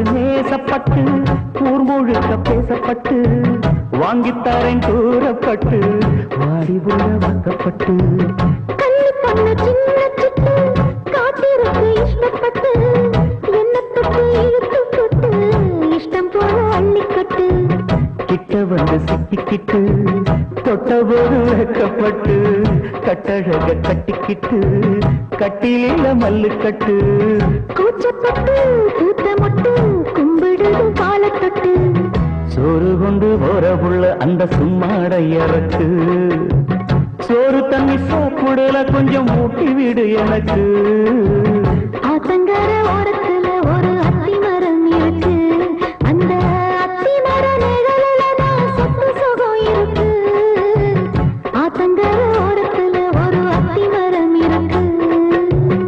ஆசைப்பட்டு நேசப்பட்டு ஊர் முழுக்க பேசப்பட்டு வாங்கித்தாரேன் கூறப்பட்டு வாடி உள்ள வாக்கப்பட்டு கண்ணு பண்ண சின்ன சிட்டு காத்திருக்கு இஷ்டப்பட்டு என்ன தொட்டு இழுத்து தொட்டு இஷ்டம் போல அள்ளிக்கட்டு கிட்ட வந்து சிக்கிக்கிட்டு தொட்டபோது வைக்கப்பட்டு கட்டழக கட்டிக்கிட்டு கட்டியில மல்லு கட்டு கூச்சப்பட்டு கூத்த மொட்டு கும்பிடுது காலத்தொட்டு சோறு கொண்டு போற புள்ள அந்த சும்மாட இறக்கு சோறு தண்ணி சாப்பிடல கொஞ்சம் ஊட்டி விடு எனக்கு ஆத்தங்கர